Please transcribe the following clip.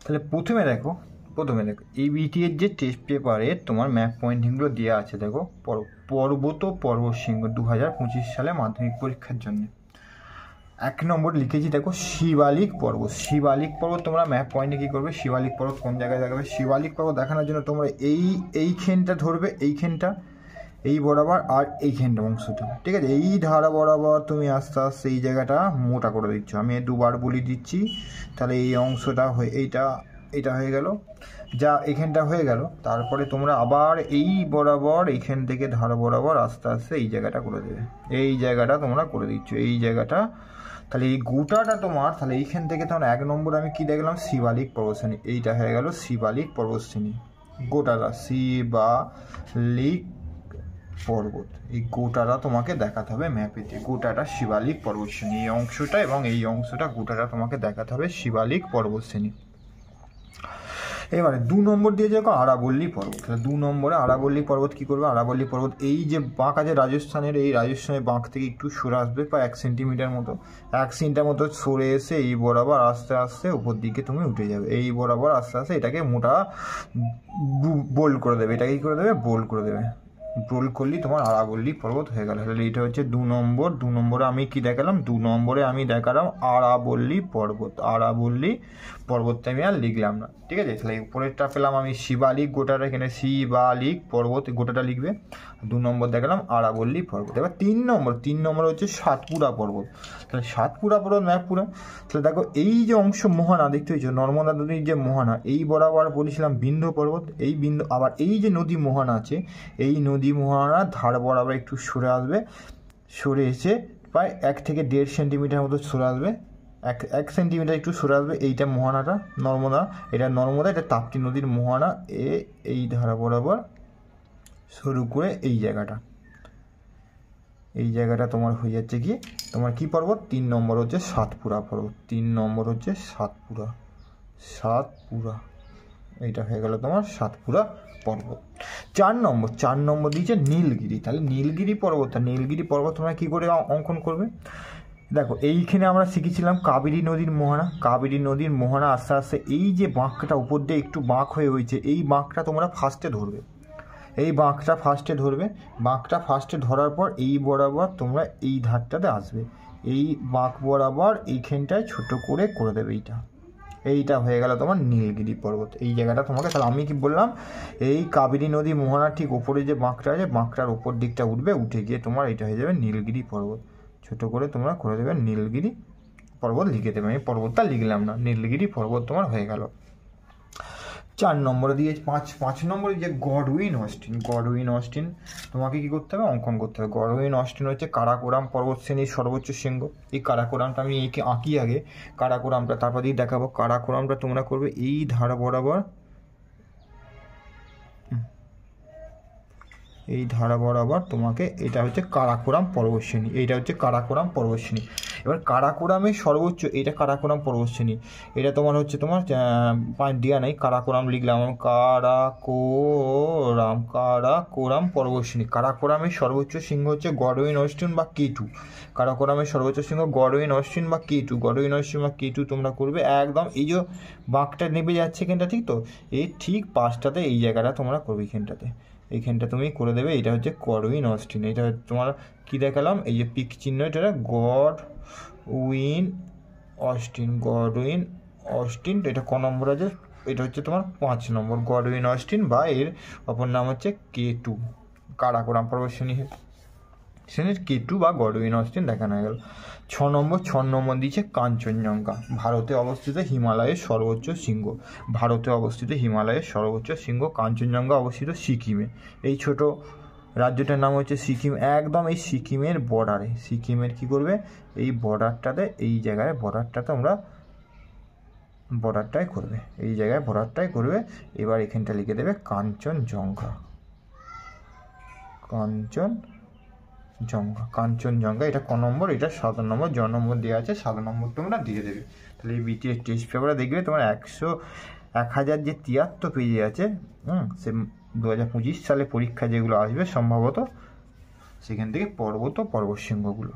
তাহলে প্রথমে দেখো এই বিটিএর যে টেস্ট পেপারে তোমার ম্যাপ পয়েন্টিংগুলো দেওয়া আছে। দেখো পর্বত পর্বত শৃঙ্গ 2025 সালে মাধ্যমিক পরীক্ষার জন্য 1 নম্বর লিখেছি। দেখো শিবালিক পর্বত তোমরা ম্যাপ পয়েন্টে কী করবে, শিবালিক পর্বত কোন জায়গায় দেখাবে। শিবালিক পর্বত দেখানোর জন্য তোমরা এইখানটা ধরবে, এইখানটা এই বরাবর আর এইখানটা অংশটা, ঠিক আছে। এই ধারা বরাবর তুমি আস্তে আস্তে এই জায়গাটা মোটা করে দিচ্ছ। আমি দুবার বলি দিচ্ছি, তাহলে এই অংশটা হয়ে এইটা হয়ে গেল, যা এখানটা হয়ে গেল। তারপরে তোমরা আবার এই বরাবর এইখান থেকে ধারা বরাবর আস্তে আস্তে এই জায়গাটা করে দেবে। এই জায়গাটা তোমরা করে দিচ্ছ, এই জায়গাটা। তাহলে এই গোটাটা তোমার, তাহলে এইখান থেকে তোমার 1 নম্বর আমি কি দেখলাম, শিবালিক পর্বতশ্রেণী। এইটা হয়ে গেল শিবালিক পর্বতশ্রেণী, গোটাটা শিবালিক পর্বত। এই গোটাটা তোমাকে দেখাতে হবে ম্যাপেতে, গোটাটা শিবালিক পর্বতশ্রেণী। এই অংশটা এবং এই অংশটা গোটাটা তোমাকে দেখাতে হবে শিবালিক পর্বতশ্রেণী। এবারে 2 নম্বর দিয়ে দেখো আরাবল্লী পর্বত। তাহলে 2 নম্বরে আরাবল্লী পর্বত কী করবে, আরাবল্লী পর্বত এই যে বাঁক আছে রাজস্থানের, এই রাজস্থানের বাঁক থেকে একটু সরে আসবে, প্রায় 1 সেন্টিমিটার মতো, 1 সেন্টিমিটার মতো সরে এসে এই বরাবর আস্তে আস্তে উপর দিকে তুমি উঠে যাবে। এই বরাবর আস্তে আস্তে এটাকে মোটা বোল্ড করে দেবে, এটাকে কী করে দেবে, বোল্ড করে দেবে। বোল্ড করলেই তোমার আরাবল্লী পর্বত হয়ে গেল। তাহলে এটা হচ্ছে 2 নম্বর। 2 নম্বরে আমি কি দেখালাম, 2 নম্বরে আমি দেখালাম আরাবল্লী পর্বত। আরাবল্লী পর্বতটা আমি আর লিখলাম না, ঠিক আছে। তাহলে উপরেরটা পেলাম আমি শিবালিক, গোটাটা এখানে শিবালিক পর্বত গোটাটা লিখবে। 2 নম্বর দেখালাম আরাবল্লী পর্বত। এবার 3 নম্বর হচ্ছে সাতপুরা পর্বত। তাহলে সাতপুরা পর্বত ম্যাপ পুরো। তাহলে দেখো এই যে অংশ মোহনা দেখতে পেয়েছো, নর্মদা নদীর যে মোহনা, এই বরাবর বলেছিলাম বিন্ধ্য পর্বত, এই বিন্ধ্য, আবার এই যে নদী মোহনা আছে, এই নদী মোহনা ধার বরাবর একটু সরে আসবে, সরে এসে প্রায় 1 থেকে 1.5 সেন্টিমিটার মতো সরে আসবে, 1 সেন্টিমিটার একটু সরে আসবে। এইটা মোহনাটা নর্মদা, এটা তাপ্তি নদীর মোহনা। এই ধারা বরাবর শুরু করে এই জায়গাটা তোমার হয়ে যাচ্ছে কি, তোমার কি পর্বত, 3 নম্বর হচ্ছে সাতপুরা পর্বত। 3 নম্বর হচ্ছে সাতপুরা, এইটা হয়ে গেল তোমার সাতপুরা পর্বত। 4 নম্বর দিয়েছে নীলগিরি। তাহলে নীলগিরি পর্বত তোমরা কী করে অঙ্কন করবে। দেখো এইখানে আমরা শিখেছিলাম কাবেরী নদীর মোহনা আস্তে আস্তে এই যে বাঁকটা উপর দিয়ে একটু বাঁক হয়ে হয়েছে, এই বাঁকটা তোমরা ফার্স্টে ধরবে, বাঁকটা ফার্স্টে ধরার পর এই বরাবর তোমরা এই ধারটাতে আসবে, এই বাঁক বরাবর এইখানটায় ছোট করে দেবে। এইটা হয়ে গেল তোমার নীলগিরি পর্বত। এই জায়গাটা তোমাকে, তাহলে আমি কি বললাম, এই কাবেরী নদী মোহনার ঠিক ওপরে যে বাঁকটা আছে, বাঁকটার ওপর দিকটা উঠে গিয়ে তোমার এটা হয়ে যাবে নীলগিরি পর্বত। ছোট করে তোমরা করে দেবে নীলগিরি পর্বত লিখে দেবে। আমি পর্বতটা লিখলাম না, নীলগিরি পর্বত তোমার হয়ে গেল। 4 নম্বরে দিয়ে 5 নম্বরে যে গডউইন অস্টিন তোমাকে কি করতে হবে, অঙ্কন করতে হবে। গডউইন অস্টিন হচ্ছে কারাকোরাম পর্বতশ্রেণীর সর্বোচ্চ শৃঙ্গ। এই কারাকোরামটা আমি আঁকি আগে, কারাকোরামটা তারপর দিয়ে দেখাবো। কারাকোরামটা তোমরা করবে এই ধারা বরাবর, তোমাকে এটা হচ্ছে কারাকোরাম পর্বতশ্রেণী, এবার কারাকোরামের সর্বোচ্চ, এটা কারাকোরাম পর্বতশ্রেণী, এটা তোমার হচ্ছে তোমার পয়েন্ট দেওয়া নেই, কারাকোরাম লিখলাম। কারাকোরাম পর্বতশ্রেণী। কারাকোরামের সর্বোচ্চ শৃঙ্গ হচ্ছে গডউইন অস্টিন বা K2। কারাকোরামের সর্বোচ্চ শৃঙ্গ গডউইন অস্টিন বা K2 তোমরা করবে একদম। এই যে বাঁকটা নেমে যাচ্ছে এখানটা, ঠিক তো, এই ঠিক পাশটাতে এই জায়গাটা তোমরা করবে, এইখানটা তুমি করে দেবে। এটা হচ্ছে গডউইন অস্টিন। এটা তোমার কি দেখালাম, এই যে পিক চিহ্ন, এটা গডউইন অস্টিন। এটা ক নম্বর আছে, এটা হচ্ছে তোমার 5 নম্বর, গডউইন অস্টিন বা এর অপর নাম হচ্ছে K2, কারাকোরাম পর্বতশ্রেণী K2 বা গডউইন অস্টিন দেখানো হয়ে গেল। 6 নম্বর দিয়েছে কাঞ্চনজঙ্ঘা। ভারতে অবস্থিত হিমালয়ের সর্বোচ্চ শৃঙ্গ কাঞ্চনজঙ্ঘা অবস্থিত সিকিমে। এই ছোট রাজ্যটার নাম হচ্ছে সিকিম। একদম এই সিকিমের বর্ডারে, সিকিমের কি করবে, এই বর্ডারটাতে, এই জায়গায় বর্ডারটাতে আমরা বর্ডারটাই করবে, এবার এখানটা লিখে দেবে কাঞ্চনজঙ্ঘা। এটা ক নম্বর, এটা 7 নম্বর। জ নম্বর দেওয়া আছে, 7 নম্বর তোমরা দিয়ে দেবে। তাহলে এই বিটিএস টেস্ট পেপারে দেখবে তোমার 1000 যে 73 পেজে আছে, সে 2025 সালে পরীক্ষা যেগুলো আসবে সম্ভবত, সেখান থেকে পর্বত শৃঙ্গগুলো।